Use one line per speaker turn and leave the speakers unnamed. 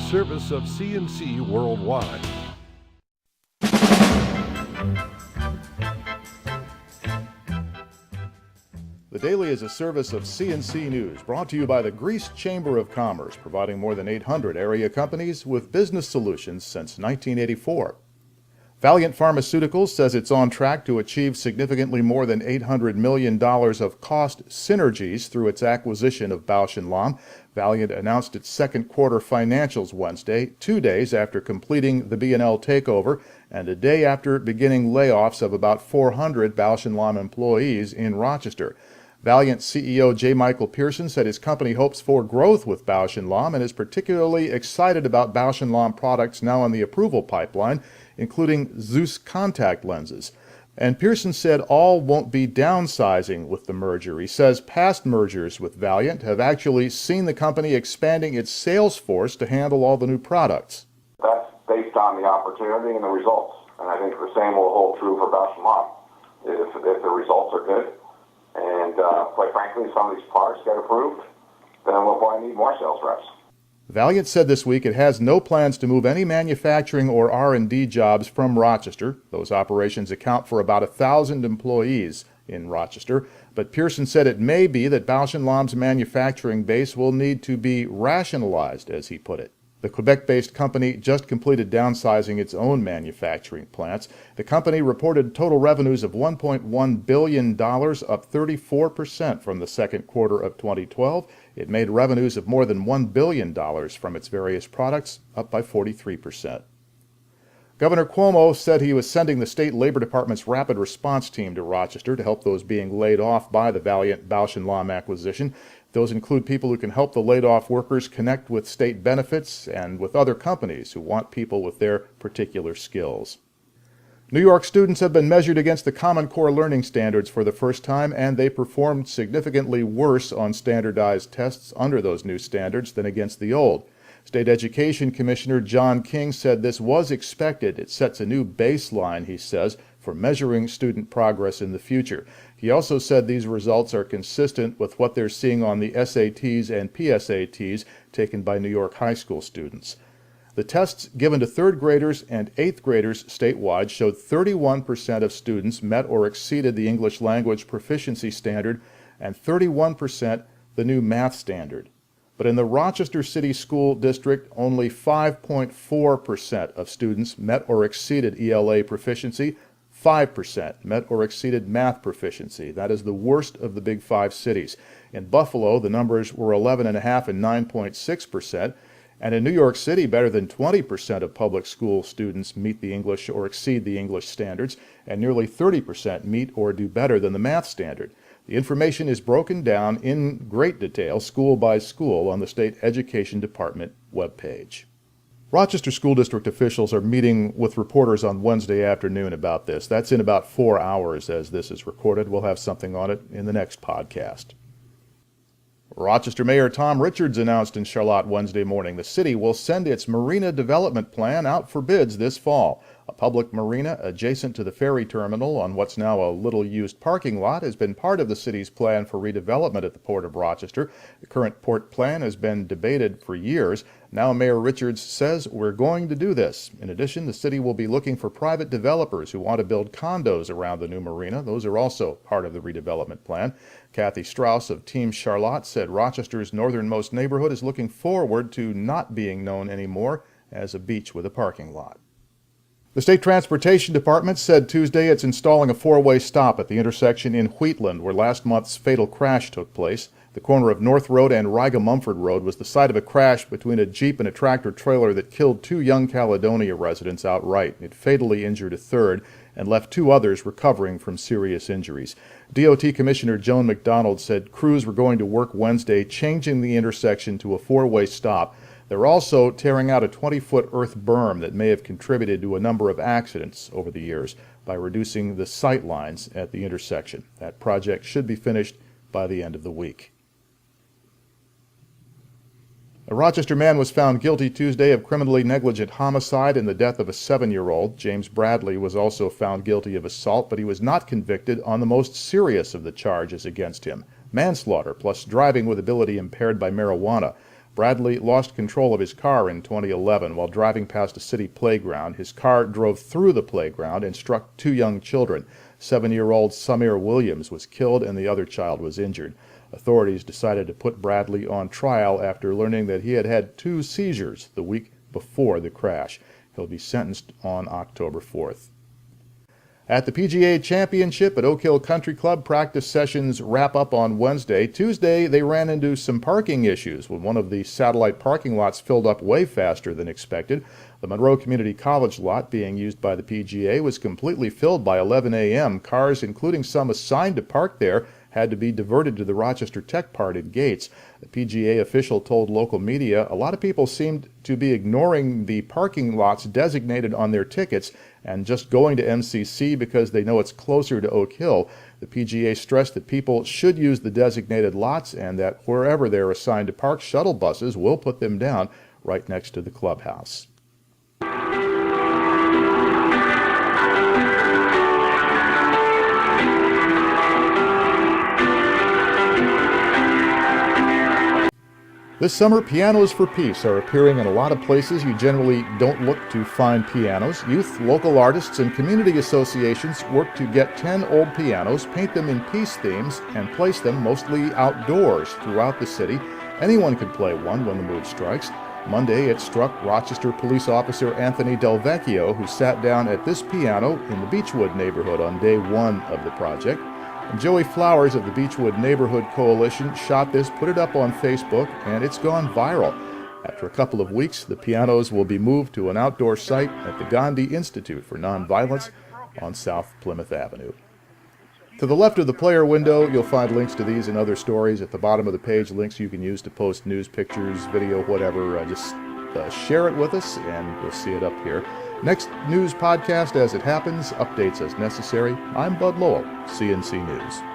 service of CNC Worldwide.
The Daily is a service of CNC News, brought to you by the Greece Chamber of Commerce, providing more than 800 area companies with business solutions since 1984. Valiant Pharmaceuticals says it's on track to achieve significantly more than $800 million of cost synergies through its acquisition of Bausch & Lomb. Valiant announced its second quarter financials Wednesday, 2 days after completing the B&L takeover and a day after beginning layoffs of about 400 Bausch & Lomb employees in Rochester. Valiant CEO J. Michael Pearson said his company hopes for growth with Bausch & Lomb and is particularly excited about Bausch & Lomb products now on the approval pipeline, including Zeus contact lenses. And Pearson said all won't be downsizing with the merger. He says past mergers with Valiant have actually seen the company expanding its sales force to handle all the new products.
That's based on the opportunity and the results. And I think the same will hold true for Bausch & Lomb. If the results are good, and quite frankly, some of these products get approved, then we'll probably need more sales reps.
Valiant said this week it has no plans to move any manufacturing or R&D jobs from Rochester. Those operations account for about 1,000 employees in Rochester. But Pearson said it may be that Bausch & Lomb's manufacturing base will need to be rationalized, as he put it. The Quebec-based company just completed downsizing its own manufacturing plants. The company reported total revenues of $1.1 billion, up 34% from the second quarter of 2012. It made revenues of more than $1 billion from its various products, up by 43%. Governor Cuomo said he was sending the state Labor Department's rapid response team to Rochester to help those being laid off by the Valiant Bausch & Lomb acquisition. Those include people who can help the laid-off workers connect with state benefits and with other companies who want people with their particular skills. New York students have been measured against the Common Core learning standards for the first time, and they performed significantly worse on standardized tests under those new standards than against the old. State Education Commissioner John King said this was expected. It sets a new baseline, he says, for measuring student progress in the future. He also said these results are consistent with what they're seeing on the SATs and PSATs taken by New York high school students. The tests given to third graders and eighth graders statewide showed 31% of students met or exceeded the English language proficiency standard and 31% the new math standard. But in the Rochester City School District, only 5.4% of students met or exceeded ELA proficiency. 5% met or exceeded math proficiency. That is the worst of the big five cities. In Buffalo, the numbers were 11.5% and 9.6%. And in New York City, better than 20% of public school students meet the English or exceed the English standards, and nearly 30% meet or do better than the math standard. The information is broken down in great detail, school by school, on the State Education Department webpage. Rochester School District officials are meeting with reporters on Wednesday afternoon about this. That's in about 4 hours as this is recorded. We'll have something on it in the next podcast. Rochester Mayor Tom Richards announced in Charlotte Wednesday morning the city will send its marina development plan out for bids this fall. A public marina adjacent to the ferry terminal on what's now a little-used parking lot has been part of the city's plan for redevelopment at the Port of Rochester. The current port plan has been debated for years. Now Mayor Richards says we're going to do this. In addition, the city will be looking for private developers who want to build condos around the new marina. Those are also part of the redevelopment plan. Kathy Strauss of Team Charlotte said Rochester's northernmost neighborhood is looking forward to not being known anymore as a beach with a parking lot. The State Transportation Department said Tuesday it's installing a four-way stop at the intersection in Wheatland where last month's fatal crash took place. The corner of North Road and Riga-Mumford Road was the site of a crash between a Jeep and a tractor-trailer that killed 2 young Caledonia residents outright. It fatally injured a third and left 2 others recovering from serious injuries. DOT Commissioner Joan McDonald said crews were going to work Wednesday changing the intersection to a four-way stop. They're also tearing out a 20-foot earth berm that may have contributed to a number of accidents over the years by reducing the sight lines at the intersection. That project should be finished by the end of the week. A Rochester man was found guilty Tuesday of criminally negligent homicide in the death of a 7-year-old. James Bradley was also found guilty of assault, but he was not convicted on the most serious of the charges against him, manslaughter plus driving with ability impaired by marijuana. Bradley lost control of his car in 2011 while driving past a city playground. His car drove through the playground and struck 2 young children. 7-year-old Samir Williams was killed and the other child was injured. Authorities decided to put Bradley on trial after learning that he had had 2 seizures the week before the crash. He'll be sentenced on October 4th. At the PGA Championship at Oak Hill Country Club, practice sessions wrap up on Wednesday. Tuesday, they ran into some parking issues when one of the satellite parking lots filled up way faster than expected. The Monroe Community College lot being used by the PGA was completely filled by 11 a.m. Cars, including some assigned to park there, had to be diverted to the Rochester Tech Part at Gates. The PGA official told local media a lot of people seemed to be ignoring the parking lots designated on their tickets and just going to MCC because they know it's closer to Oak Hill. The PGA stressed that people should use the designated lots and that wherever they're assigned to park, shuttle buses will put them down right next to the clubhouse. This summer, Pianos for Peace are appearing in a lot of places you generally don't look to find pianos. Youth, local artists, and community associations work to get 10 old pianos, paint them in peace themes, and place them mostly outdoors throughout the city. Anyone can play one when the mood strikes. Monday, it struck Rochester police officer Anthony Del Vecchio, who sat down at this piano in the Beechwood neighborhood on day 1 of the project. And Joey Flowers of the Beechwood Neighborhood Coalition shot this, put it up on Facebook, and it's gone viral. After a couple of weeks, the pianos will be moved to an outdoor site at the Gandhi Institute for Nonviolence on South Plymouth Avenue. To the left of the player window, you'll find links to these and other stories. At the bottom of the page, links you can use to post news, pictures, video, whatever. Just share it with us, and you'll see it up here. Next news podcast as it happens, updates as necessary. I'm Bud Lowell, CNC News.